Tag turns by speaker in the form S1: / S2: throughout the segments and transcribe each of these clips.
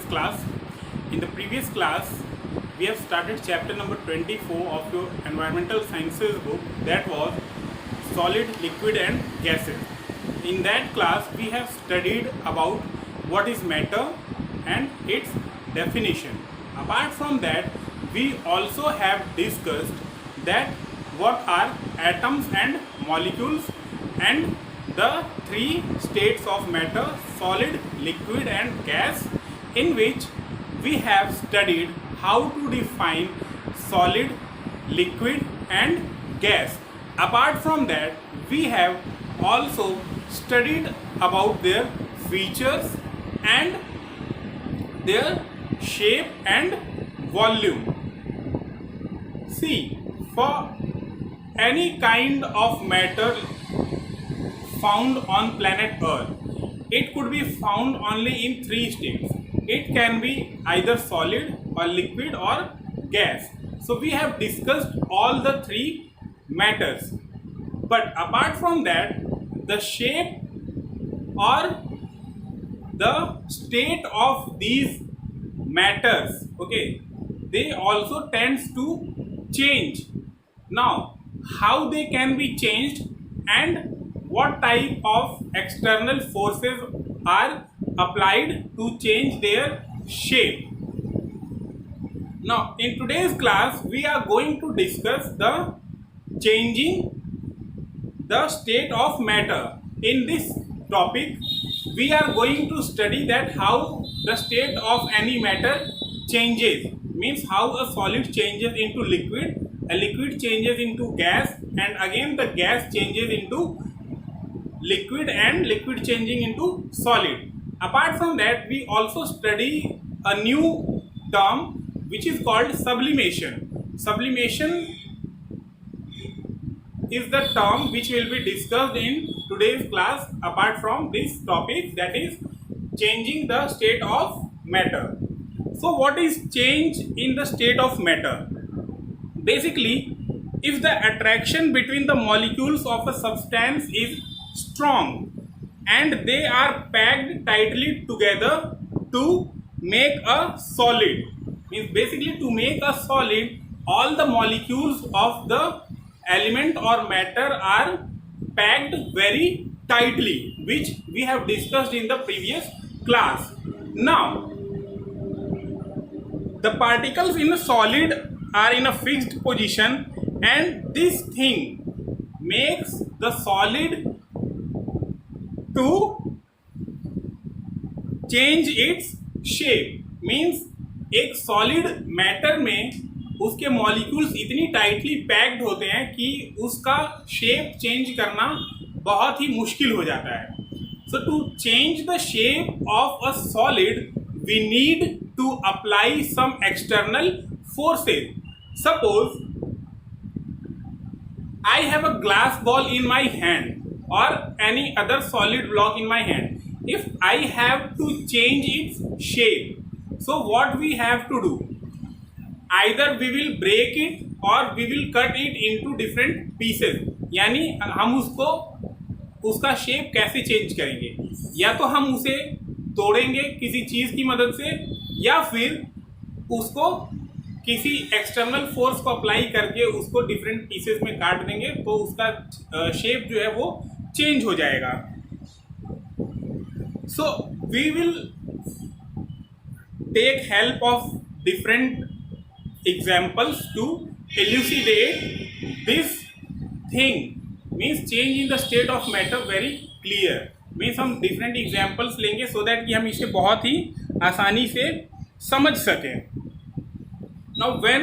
S1: class. In the previous class, we have started chapter number 24 of your environmental sciences book, that was solid, liquid and gases. In that class, we have studied about what is matter and its definition. Apart from that, we also have discussed that what are atoms and molecules and the three states of matter, solid, liquid and gas, in which we have studied how to define solid, liquid and gas. Apart from that, we have also studied about their features and their shape and volume. See, for any kind of matter found on planet Earth, it could be found only in three states. It can be either solid or liquid or gas. So we have discussed all the three matters. But apart from that, the shape or the state of these matters, okay, they also tends to change. Now, how they can be changed and what type of external forces are applied to change their shape. Now, in today's class, we are going to discuss the changing the state of matter. In this topic, we are going to study that how the state of any matter changes, means how a solid changes into liquid, a liquid changes into gas, and again the gas changes into liquid and liquid changing into solid. Apart from that, we also study a new term which is called sublimation. Sublimation is the term which will be discussed in today's class apart from this topic, that is changing the state of matter. So what is change in the state of matter? Basically, if the attraction between the molecules of a substance is strong and they are packed tightly together to make a solid, means basically to make a solid, all the molecules of the element or matter are packed very tightly, which we have discussed in the previous class. Now, the particles in a solid are in a fixed position, and this thing makes the solid to change its shape. means एक solid matter में उसके molecules इतनी tightly packed होते हैं कि उसका shape change करना बहुत ही मुश्किल हो जाता है. So to change the shape of a solid we need to apply some external forces. Suppose I have a glass ball in my hand or any other solid block in my hand. If I have to change its shape, so what we have to do? Either we will break it or we will cut it into different pieces. यानी हम उसका shape कैसे change करेंगे? या तो हम उसे तोड़ेंगे किसी चीज़ की मदद से, या फिर उसको किसी एक्सटर्नल फोर्स को अप्लाई करके उसको डिफरेंट पीसेस में काट देंगे, तो उसका शेप जो है वो चेंज हो जाएगा. So we will take help of different examples to elucidate this thing, means change in the state of matter very clear. Means हम डिफरेंट एग्जाम्पल्स लेंगे सो दैट कि हम इसे बहुत ही आसानी से समझ सकें. Now when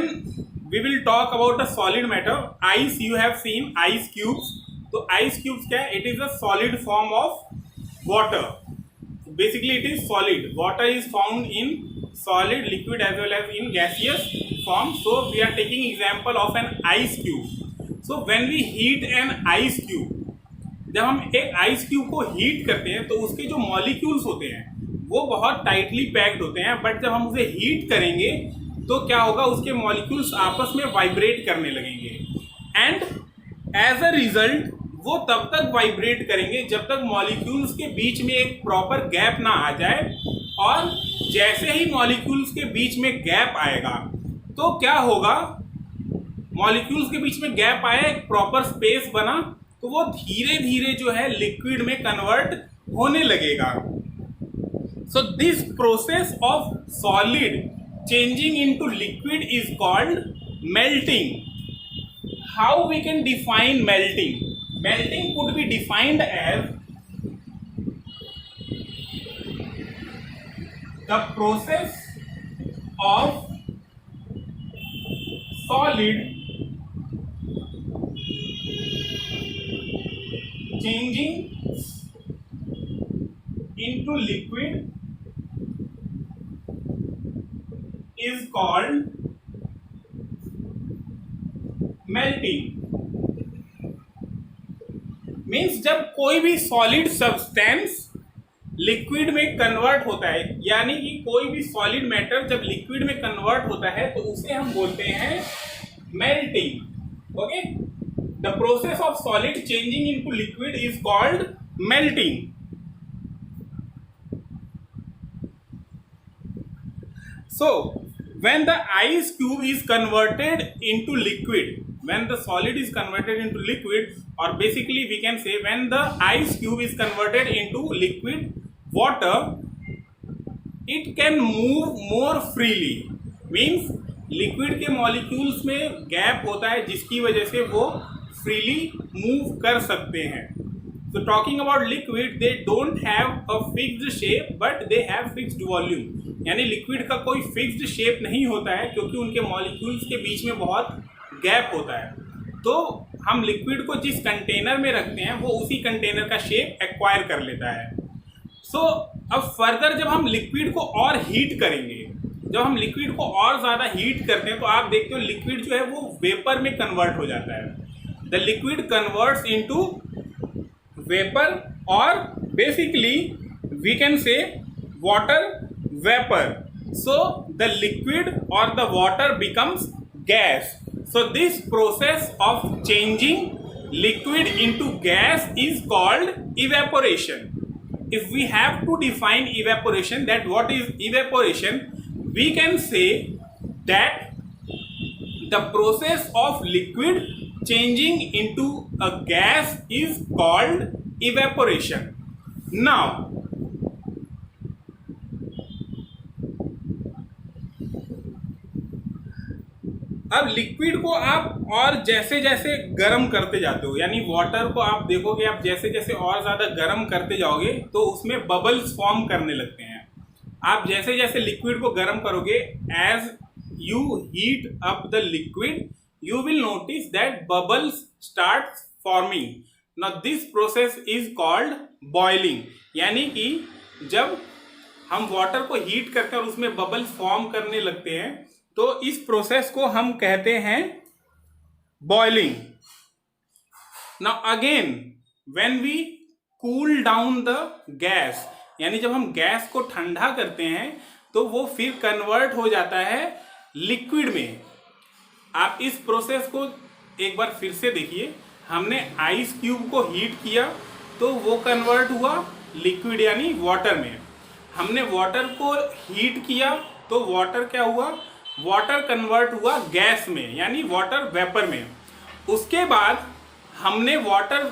S1: we will talk about a solid matter, ice, you have seen ice cubes. तो ice cubes क्या है? It is a solid form of water. Basically it is solid. Water is found in solid, liquid as well as in gaseous form. So we are taking example of an ice cube. So when we heat an ice cube, जब हम एक ice cube को heat करते हैं तो उसके जो molecules होते हैं वो बहुत टाइटली पैक्ड होते हैं, बट जब हम उसे हीट करेंगे तो क्या होगा? उसके मॉलिक्यूल्स आपस में वाइब्रेट करने लगेंगे, एंड एज अ रिजल्ट वो तब तक वाइब्रेट करेंगे जब तक मॉलिक्यूल्स के बीच में एक प्रॉपर गैप ना आ जाए और जैसे ही मॉलिक्यूल्स के बीच में गैप आएगा तो क्या होगा, मॉलिक्यूल्स के बीच में गैप आया, एक प्रॉपर स्पेस बना, तो वो धीरे धीरे जो है लिक्विड में कन्वर्ट होने लगेगा. सो this process of solid changing into liquid is called melting. How we can define melting? Melting could be defined as the process of solid changing into liquid is called melting. Means जब कोई भी solid substance liquid में convert होता है, यानी कि कोई भी सॉलिड मैटर जब लिक्विड में कन्वर्ट होता है तो उसे हम बोलते हैं melting. Okay, the process of solid changing into liquid is called melting. So when the ice cube is converted into liquid, when the solid is converted into liquid, or basically we can say when the ice cube is converted into liquid water, it can move more freely. Means liquid के molecules में gap होता है जिसकी वजह से वो freely move कर सकते हैं. So talking about liquid, they don't have a fixed shape but they have fixed volume. यानी लिक्विड का कोई फिक्स्ड शेप नहीं होता है क्योंकि उनके मॉलिक्यूल्स के बीच में बहुत गैप होता है. तो हम लिक्विड को जिस कंटेनर में रखते हैं वो उसी कंटेनर का शेप एक्वायर कर लेता है. सो अब फर्दर जब हम लिक्विड को और हीट करेंगे, जब हम लिक्विड को और ज़्यादा हीट करते हैं तो आप देखते हो लिक्विड जो है वो वेपर में कन्वर्ट हो जाता है. The liquid converts into vapour और basically we can say water vapor. So the liquid or the water becomes gas. So this process of changing liquid into gas is called evaporation. If we have to define evaporation, that what is evaporation, we can say that the process of liquid changing into a gas is called evaporation. Now अब liquid को आप और जैसे जैसे गर्म करते जाते हो, यानी वाटर को आप देखोगे, आप जैसे जैसे और ज़्यादा गर्म करते जाओगे तो उसमें बबल्स फॉर्म करने लगते हैं. आप जैसे जैसे लिक्विड को गर्म करोगे, as you heat up the liquid, you will notice that bubbles start forming. Now this process is called boiling. यानी कि जब हम वाटर को हीट करते हैं और उसमें बबल्स फॉर्म करने लगते हैं तो इस प्रोसेस को हम कहते हैं boiling. Now again when we cool down the gas, यानी जब हम गैस को ठंडा करते हैं तो वो फिर कन्वर्ट हो जाता है लिक्विड में. आप इस प्रोसेस को एक बार फिर से देखिए. हमने आइस क्यूब को हीट किया तो वो कन्वर्ट हुआ लिक्विड यानी वाटर में. हमने वाटर को हीट किया तो वाटर क्या हुआ, वाटर कन्वर्ट हुआ गैस में यानी वाटर वेपर में. उसके बाद हमने वाटर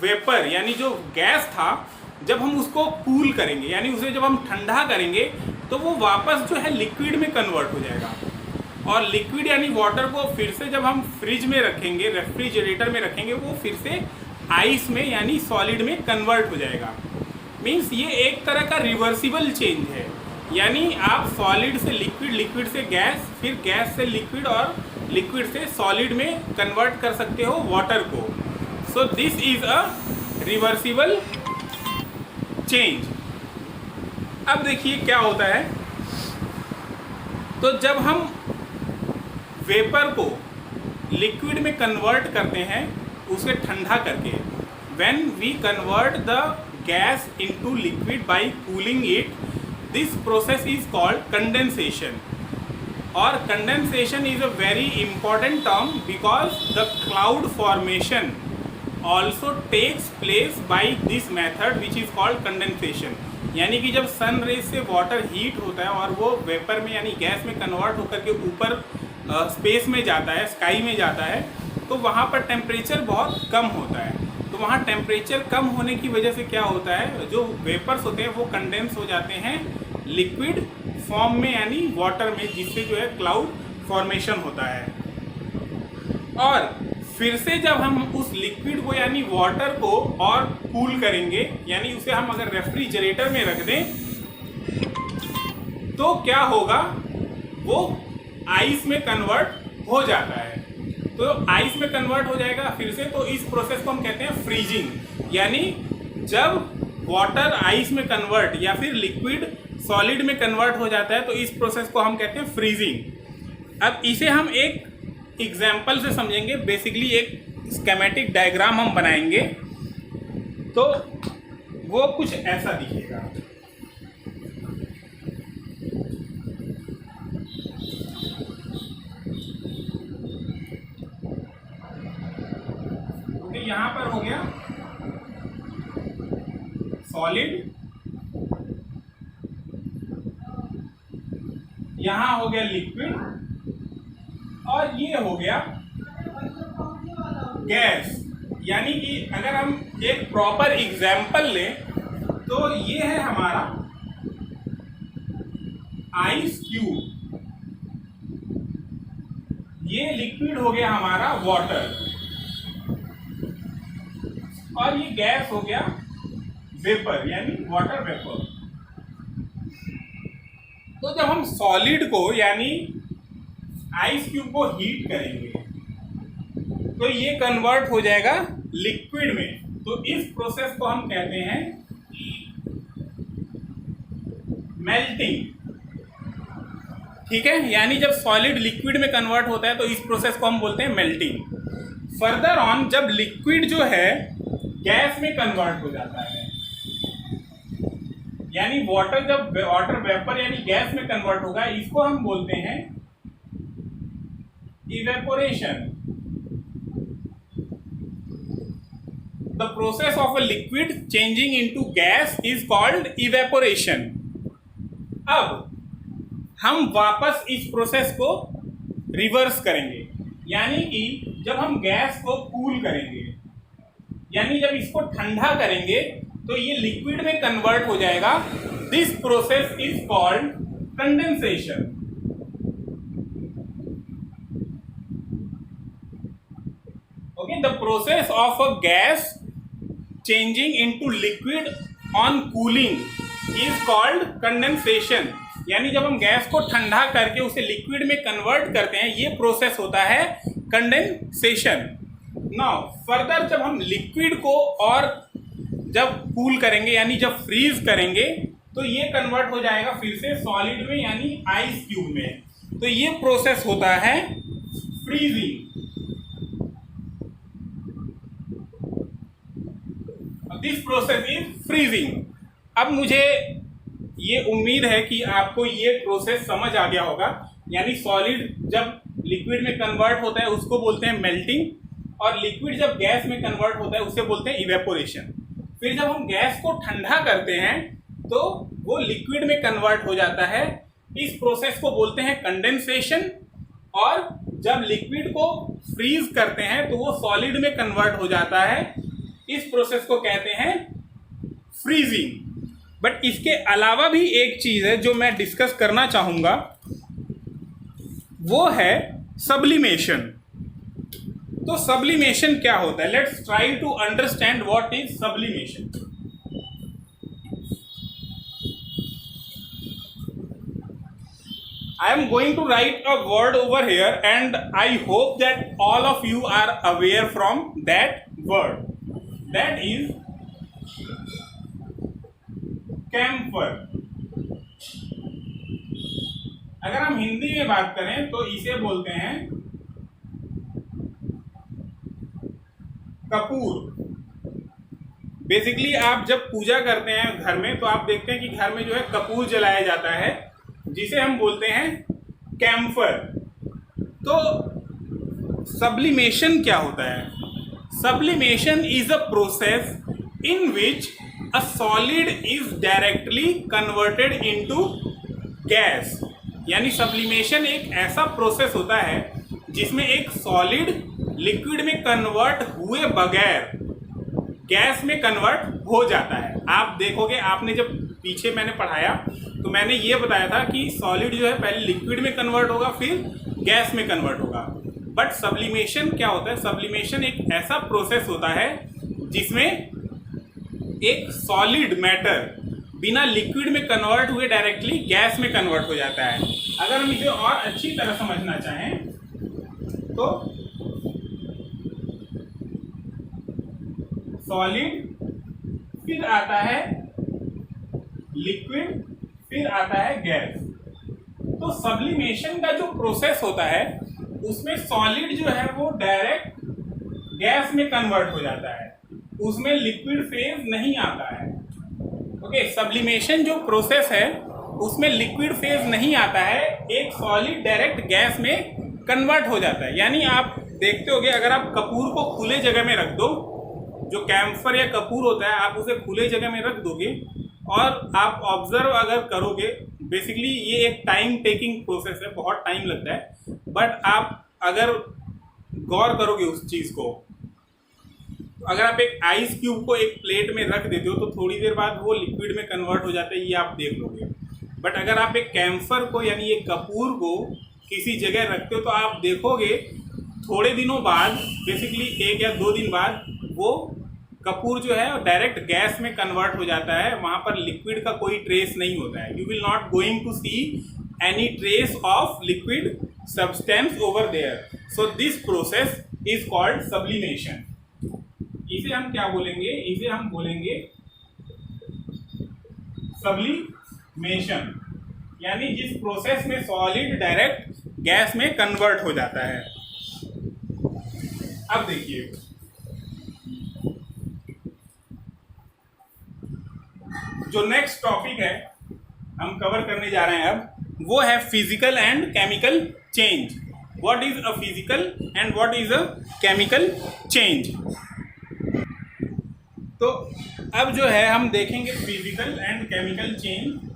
S1: वेपर यानी जो गैस था, जब हम उसको कूल करेंगे यानी उसे जब हम ठंडा करेंगे तो वो वापस जो है लिक्विड में कन्वर्ट हो जाएगा. और लिक्विड यानी वाटर को फिर से जब हम फ्रिज में रखेंगे, रेफ्रिजरेटर में रखेंगे, वो फिर से आइस में यानी सॉलिड में कन्वर्ट हो जाएगा. मीन्स ये एक तरह का रिवर्सिबल चेंज है. यानी आप सॉलिड से लिक्विड, लिक्विड से गैस, फिर गैस से लिक्विड और लिक्विड से सॉलिड में कन्वर्ट कर सकते हो वाटर को. सो this is a reversible change. अब देखिए क्या होता है. तो जब हम वेपर को लिक्विड में कन्वर्ट करते हैं उसे ठंडा करके, when we convert the gas into liquid by cooling it, this process is called condensation. Or condensation is a very important term because the cloud formation also takes place by this method which is called condensation. यानी कि जब sun rays से water heat होता है और वो vapour में यानी गैस में कन्वर्ट होकर के ऊपर स्पेस में जाता है, स्काई में जाता है, तो वहाँ पर टेम्परेचर बहुत कम होता है। तो वहाँ टेम्परेचर कम होने की वजह से क्या होता है, जो वेपर्स होते हैं वो कंडेंस हो जाते हैं लिक्विड फॉर्म में यानी वाटर में, जिससे जो है क्लाउड फॉर्मेशन होता है। और फिर से जब हम उस लिक्विड को यानी वाटर को और कूल करेंगे, यानी उसे हम अगर रेफ्रिजरेटर में रख दें तो क्या होगा, वो आइस में कन्वर्ट हो जाता है। तो आइस में कन्वर्ट हो जाएगा फिर से, तो इस प्रोसेस को हम कहते हैं फ्रीजिंग। यानी जब वाटर आइस में कन्वर्ट या फिर लिक्विड सॉलिड में कन्वर्ट हो जाता है तो इस प्रोसेस को हम कहते हैं फ्रीजिंग। अब इसे हम एक एग्जाम्पल से समझेंगे। बेसिकली एक स्कीमेटिक डायग्राम हम बनाएंगे तो वो कुछ ऐसा दिखेगा। यहाँ पर हो गया सॉलिड, यहाँ हो गया लिक्विड, और ये हो गया गैस। यानी कि अगर हम एक प्रॉपर एग्जाम्पल लें तो ये है हमारा आइस क्यूब, ये लिक्विड हो गया हमारा वाटर, और ये गैस हो गया वेपर यानी वाटर वेपर। तो जब हम सॉलिड को यानी आइस क्यूब को हीट करेंगे तो ये कन्वर्ट हो जाएगा लिक्विड में। तो इस प्रोसेस को हम कहते हैं मेल्टिंग। ठीक है, यानी जब सॉलिड लिक्विड में कन्वर्ट होता है तो इस प्रोसेस को हम बोलते हैं मेल्टिंग। फर्दर ऑन जब लिक्विड जो है गैस में कन्वर्ट हो जाता है, यानी वाटर जब वाटर वेपर यानी गैस में कन्वर्ट होगा, इसको हम बोलते हैं evaporation. The process of a liquid changing into gas is called evaporation. अब हम वापस इस प्रोसेस को रिवर्स करेंगे, यानी कि जब हम गैस को कूल करेंगे यानी जब इसको ठंडा करेंगे तो ये लिक्विड में कन्वर्ट हो जाएगा। This process is called condensation. Okay, the process of a gas changing into liquid on cooling is called condensation. यानी जब हम गैस को ठंडा करके उसे लिक्विड में कन्वर्ट करते हैं, ये प्रोसेस होता है कंडेंसेशन। नाउ फर्दर जब हम लिक्विड को और जब कूल करेंगे यानी जब फ्रीज करेंगे तो ये कन्वर्ट हो जाएगा फिर से सॉलिड में यानी आइस क्यूब में। तो ये प्रोसेस होता है freezing. This process is freezing. अब मुझे ये उम्मीद है कि आपको ये प्रोसेस समझ आ गया होगा। यानी सॉलिड जब लिक्विड में कन्वर्ट होता है उसको बोलते हैं मेल्टिंग, और लिक्विड जब गैस में कन्वर्ट होता है उसे बोलते हैं इवेपोरेशन। फिर जब हम गैस को ठंडा करते हैं तो वो लिक्विड में कन्वर्ट हो जाता है, इस प्रोसेस को बोलते हैं कंडेंसेशन। और जब लिक्विड को फ्रीज करते हैं तो वो सॉलिड में कन्वर्ट हो जाता है, इस प्रोसेस को कहते हैं फ्रीजिंग। बट इसके अलावा भी एक चीज़ है जो मैं डिस्कस करना चाहूँगा, वो है सब्लिमेशन। तो सब्लिमेशन क्या होता है? Let's try to understand what is sublimation. I am going to write a word over here and I hope that all of you are aware from that word. That is camphor. अगर हम हिंदी में बात करें तो इसे बोलते हैं Kapoor. Basically आप जब पूजा करते हैं घर में तो आप देखते हैं कि घर में जो है कपूर जलाया जाता है, जिसे हम बोलते हैं कैम्फर। तो सब्लिमेशन क्या होता है? Sublimation is a process in which a solid is directly converted into gas. यानी सब्लिमेशन एक ऐसा प्रोसेस होता है जिसमें एक सॉलिड लिक्विड में कन्वर्ट हुए बगैर गैस में कन्वर्ट हो जाता है। आप देखोगे, आपने जब पीछे मैंने पढ़ाया तो मैंने ये बताया था कि सॉलिड जो है पहले लिक्विड में कन्वर्ट होगा फिर गैस में कन्वर्ट होगा। बट सब्लिमेशन क्या होता है? सब्लिमेशन एक ऐसा प्रोसेस होता है जिसमें एक सॉलिड मैटर बिना लिक्विड में कन्वर्ट हुए डायरेक्टली गैस में कन्वर्ट हो जाता है। अगर हम इसे और अच्छी तरह समझना चाहें तो सॉलिड, फिर आता है लिक्विड, फिर आता है गैस। तो सब्लिमेशन का जो प्रोसेस होता है उसमें सॉलिड जो है वो डायरेक्ट गैस में कन्वर्ट हो जाता है, उसमें लिक्विड फेज नहीं आता है। ओके, सब्लिमेशन जो प्रोसेस है उसमें लिक्विड फेज नहीं आता है, एक सॉलिड डायरेक्ट गैस में कन्वर्ट हो जाता है। यानी आप देखते होगे, अगर आप कपूर को खुले जगह में रख दो, जो कैम्फर या कपूर होता है आप उसे खुले जगह में रख दोगे और आप ऑब्जर्व अगर करोगे, बेसिकली ये एक टाइम टेकिंग प्रोसेस है, बहुत टाइम लगता है। बट आप अगर गौर करोगे उस चीज़ को, अगर आप एक आइस क्यूब को एक प्लेट में रख देते हो तो थोड़ी देर बाद वो लिक्विड में कन्वर्ट हो जाता है, ये आप देख लोगे। बट अगर आप एक कैम्फर को यानी एक कपूर को किसी जगह रखते हो तो आप देखोगे थोड़े दिनों बाद, बेसिकली 1 या 2 दिन बाद, वो कपूर जो है डायरेक्ट गैस में कन्वर्ट हो जाता है, वहाँ पर लिक्विड का कोई ट्रेस नहीं होता है। You will not going to see any trace of liquid substance over there. So this process is called sublimation. इसे हम क्या बोलेंगे? इसे हम बोलेंगे सब्लिमेशन, यानी जिस प्रोसेस में सॉलिड डायरेक्ट गैस में कन्वर्ट हो जाता है। अब देखिए, जो नेक्स्ट टॉपिक है हम कवर करने जा रहे हैं अब, वो है physical and chemical change. What is a physical and what is a chemical change. तो अब जो है हम देखेंगे फिजिकल एंड केमिकल चेंज।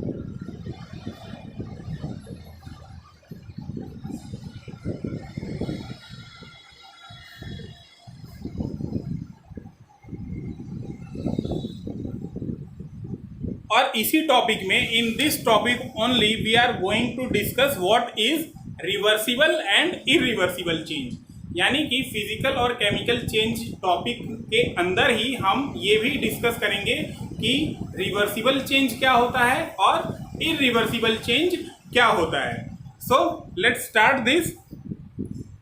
S1: और इसी टॉपिक में, in this topic only, we are going to discuss what is reversible and irreversible change. यानी कि फिजिकल और केमिकल चेंज टॉपिक के अंदर ही हम ये भी डिस्कस करेंगे कि रिवर्सिबल चेंज क्या होता है और इरिवर्सिबल चेंज क्या होता है। So let's start this.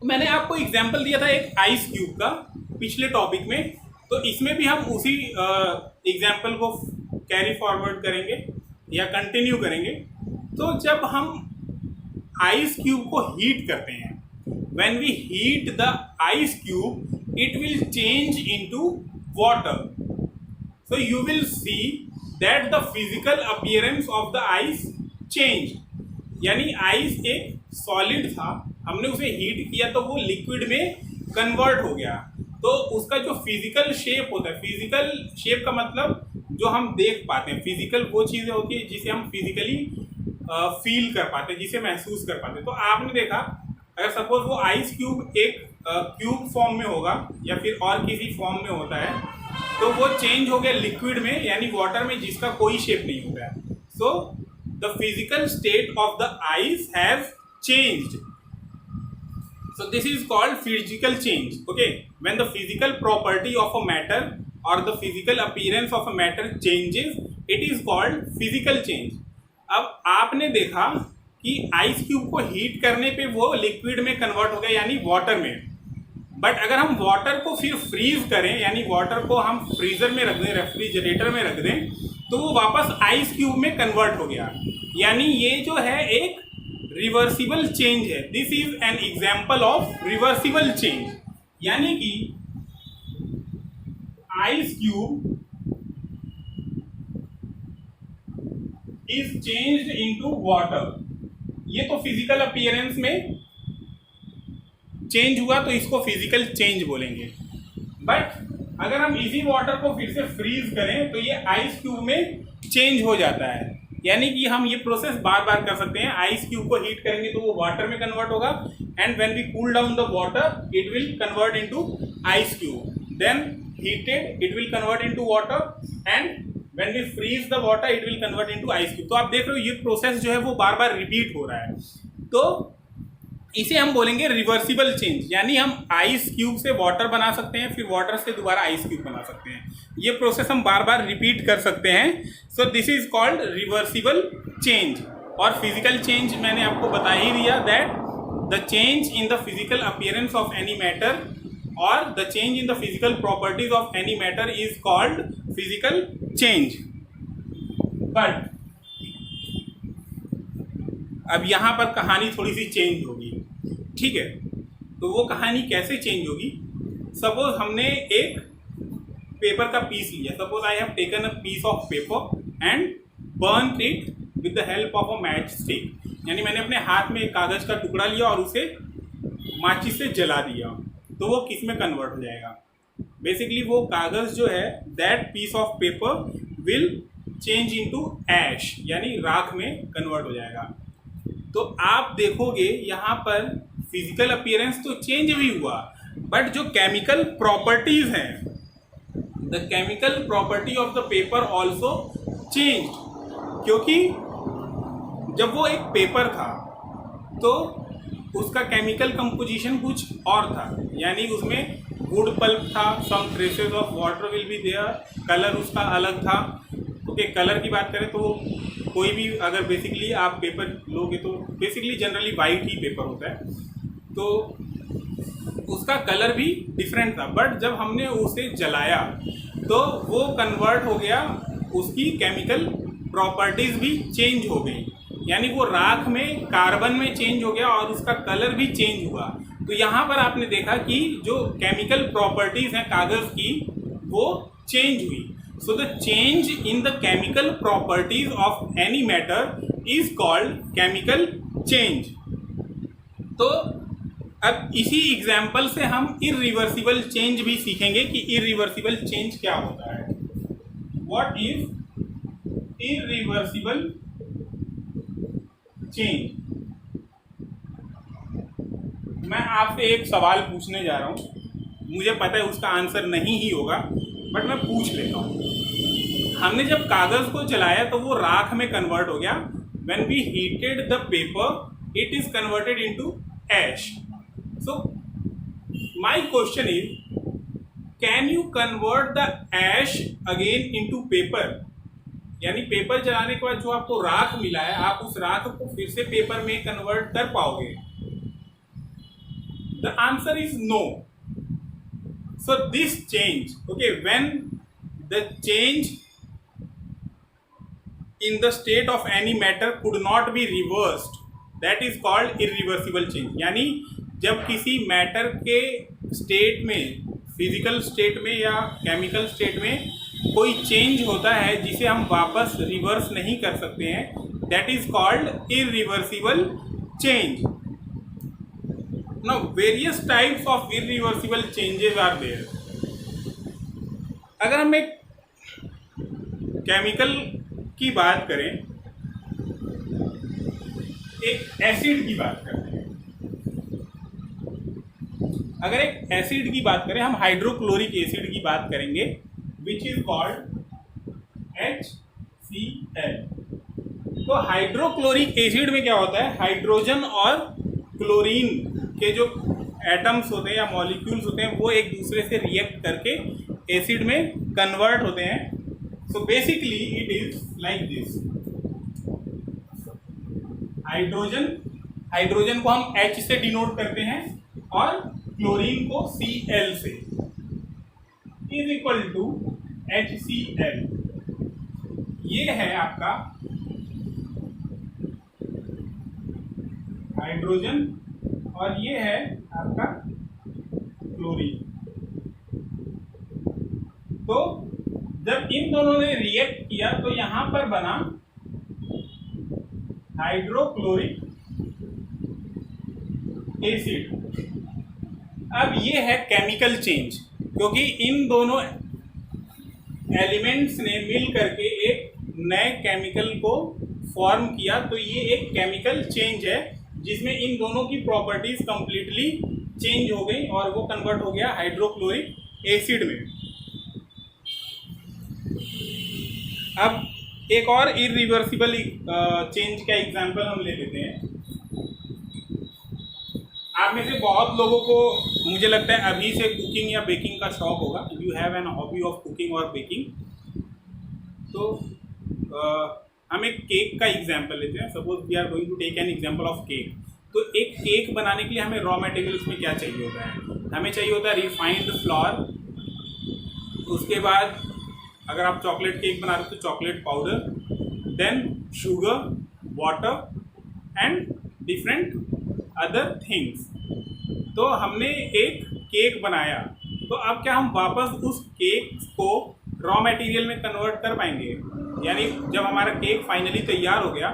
S1: मैंने आपको एग्जांपल दिया था एक आइस क्यूब का पिछले टॉपिक में, तो इसमें भी हम उसी एग्जांपल को कैरी फॉरवर्ड करेंगे या कंटिन्यू करेंगे। तो जब हम आइस क्यूब को हीट करते हैं, when we heat the ice cube it will change into water, so you will see that the physical appearance of the ice changed। यानी आइस एक सॉलिड था, हमने उसे हीट किया तो वो लिक्विड में कन्वर्ट हो गया, तो उसका जो फिजिकल शेप होता है, फिजिकल शेप का मतलब जो हम देख पाते हैं, फिजिकल वो चीज़ें होती है जिसे हम फिजिकली फील कर पाते हैं, जिसे महसूस कर पाते हैं। तो आपने देखा, अगर सपोज वो आइस क्यूब एक क्यूब फॉर्म में होगा या फिर और किसी फॉर्म में होता है, तो वो चेंज हो गया लिक्विड में यानी वाटर में, जिसका कोई शेप नहीं होता है। So the physical state of the ice has changed, so this is called physical change। okay, when the physical property of a matter or the physical appearance of a matter changes, it is called physical change। अब आपने देखा कि ice cube को heat करने पे वो liquid में convert हो गया यानी वाटर में, बट अगर हम वाटर को फिर फ्रीज करें यानी वाटर को हम फ्रीजर में रख दें, रेफ्रिजरेटर में रख दें, तो वो वापस आइस क्यूब में कन्वर्ट हो गया। यानी ये जो है एक रिवर्सिबल चेंज है। This is an example of reversible change, यानी कि ice cube is changed into water. ये तो फिजिकल अपीयरेंस में चेंज हुआ तो इसको फिजिकल चेंज बोलेंगे। बट अगर हम इसी वाटर को फिर से फ्रीज करें तो ये आइस क्यूब में चेंज हो जाता है। यानी कि हम ये प्रोसेस बार बार कर सकते हैं। आइस क्यूब को हीट करेंगे तो वो वाटर में कन्वर्ट होगा, and when we cool down the water it will convert into ice cube, then heated it will convert into water, and when we freeze the water it will convert into ice cube. तो आप देख रहे हो ये process जो है वो बार बार repeat हो रहा है। तो इसे हम बोलेंगे रिवर्सिबल चेंज, यानी हम आइस क्यूब से वाटर बना सकते हैं, फिर वाटर से दोबारा आइस क्यूब बना सकते हैं। ये प्रोसेस हम बार बार रिपीट कर सकते हैं। So this is called reversible change. और फिजिकल चेंज मैंने आपको बता ही दिया, that the change in the physical appearance of any matter और the change in the physical properties of any matter is called physical change. But अब यहाँ पर कहानी थोड़ी सी चेंज होगी, ठीक है। तो वो कहानी कैसे चेंज होगी? सपोज हमने एक पेपर का पीस लिया, suppose I have taken a piece of paper and burn it with the help of a match stick, यानी मैंने अपने हाथ में एक कागज का टुकड़ा लिया और उसे माचिस से जला दिया, तो वो किस में कन्वर्ट हो जाएगा? बेसिकली वो कागज जो है, that piece of paper will change into ash, यानी राख में कन्वर्ट हो जाएगा। तो आप देखोगे यहाँ पर फिजिकल अपीयरेंस तो चेंज भी हुआ, बट जो केमिकल प्रॉपर्टीज हैं, the chemical property of the paper also change, क्योंकि जब वो एक पेपर था तो उसका केमिकल कंपोजिशन कुछ और था, यानी उसमें वुड पल्प था, some traces of water will be there, colour उसका अलग था। ओके, कलर की बात करें तो कोई भी अगर बेसिकली आप पेपर लोगे तो बेसिकली जनरली वाइट ही पेपर होता है, तो उसका कलर भी डिफरेंट था। बट जब हमने उसे जलाया तो वो कन्वर्ट हो गया, उसकी केमिकल प्रॉपर्टीज भी चेंज हो गई, यानी वो राख में कार्बन में चेंज हो गया और उसका कलर भी चेंज हुआ। तो यहाँ पर आपने देखा कि जो केमिकल प्रॉपर्टीज हैं कागज की वो चेंज हुई। So the change in the chemical properties of any matter is called chemical change. तो अब इसी एग्जाम्पल से हम irreversible change भी सीखेंगे कि irreversible change क्या होता है। What is irreversible change? मैं आपसे एक सवाल पूछने जा रहा हूँ, मुझे पता है उसका आंसर नहीं ही होगा, बट मैं पूछ लेता हूँ। हमने जब कागज को जलाया तो वो राख में कन्वर्ट हो गया। When we heated the paper, it is converted into ash. So my question is, can you convert the ash again into paper? यानी पेपर जलाने के बाद जो आपको राख मिला है, आप उस राख को फिर से पेपर में कन्वर्ट कर पाओगे? The answer is no. So this change, okay, when the change in the state of any matter could not be reversed, that is called irreversible change. यानी जब किसी मैटर के स्टेट में, फिजिकल स्टेट में या chemical state में कोई change होता है जिसे हम वापस रिवर्स नहीं कर सकते हैं, that is called irreversible change. Now various types of irreversible changes are there. अगर हम एक केमिकल की बात करें, एक एसिड की बात करते हैं। अगर एक एसिड की बात करें, हम हाइड्रोक्लोरिक एसिड की बात करेंगे, विच इज कॉल्ड HCl। तो हाइड्रोक्लोरिक एसिड में क्या होता है, हाइड्रोजन और क्लोरीन के जो एटम्स होते हैं या मॉलिक्यूल्स होते हैं वो एक दूसरे से रिएक्ट करके एसिड में कन्वर्ट होते हैं। So basically it is like this, hydrogen को हम H से डिनोट करते हैं और क्लोरीन को Cl से, इज इक्वल टू HCl। ये है आपका हाइड्रोजन और ये है आपका क्लोरीन। तो जब इन दोनों ने रिएक्ट किया तो यहां पर बना हाइड्रोक्लोरिक एसिड। अब ये है केमिकल चेंज। क्योंकि इन दोनों एलिमेंट्स ने मिल करके एक नए केमिकल को फॉर्म किया, तो ये एक केमिकल चेंज है जिसमें इन दोनों की प्रॉपर्टीज कंप्लीटली चेंज हो गई और वो कन्वर्ट हो गया हाइड्रोक्लोरिक एसिड में। अब एक और इरिवर्सिबल चेंज का एग्जांपल हम ले लेते हैं। आप में से बहुत लोगों को मुझे लगता है अभी से कुकिंग या बेकिंग का शौक होगा। You have an hobby of cooking और बेकिंग। तो हम एक केक का एग्जांपल लेते हैं। Suppose we are going to take an example of cake. तो एक केक बनाने के लिए हमें रॉ मटेरियल्स में क्या चाहिए होता है? हमें चाहिए होता है रिफाइंड फ्लोर, उसके बाद अगर आप चॉकलेट केक बना रहे हो तो chocolate powder, then sugar, water and different other things. तो हमने एक केक बनाया, तो अब क्या हम वापस उस केक को रॉ मटेरियल में कन्वर्ट कर पाएंगे? यानी जब हमारा केक फाइनली तैयार हो गया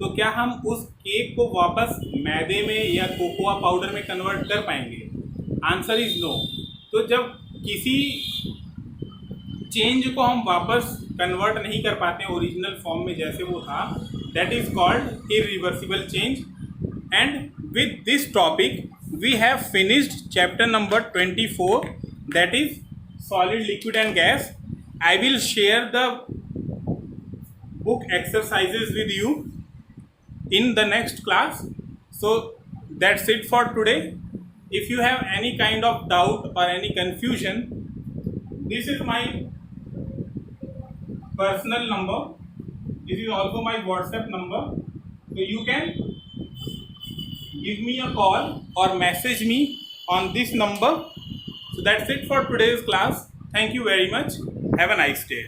S1: तो क्या हम उस केक को वापस मैदे में या कोकोआ पाउडर में कन्वर्ट कर पाएंगे? Answer is no. तो जब किसी चेंज को हम वापस कन्वर्ट नहीं कर पाते ओरिजिनल फॉर्म में जैसे वो था, that is called irreversible change. And with this topic we have finished chapter number 24, that is solid, liquid and gas. I will share the book exercises with you in the next class. So that's it for today. If you have any kind of doubt or any confusion, this is my personal number. This is also my WhatsApp number. So you can give me a call or message me on this number. So that's it for today's class. Thank you very much. Have a nice day.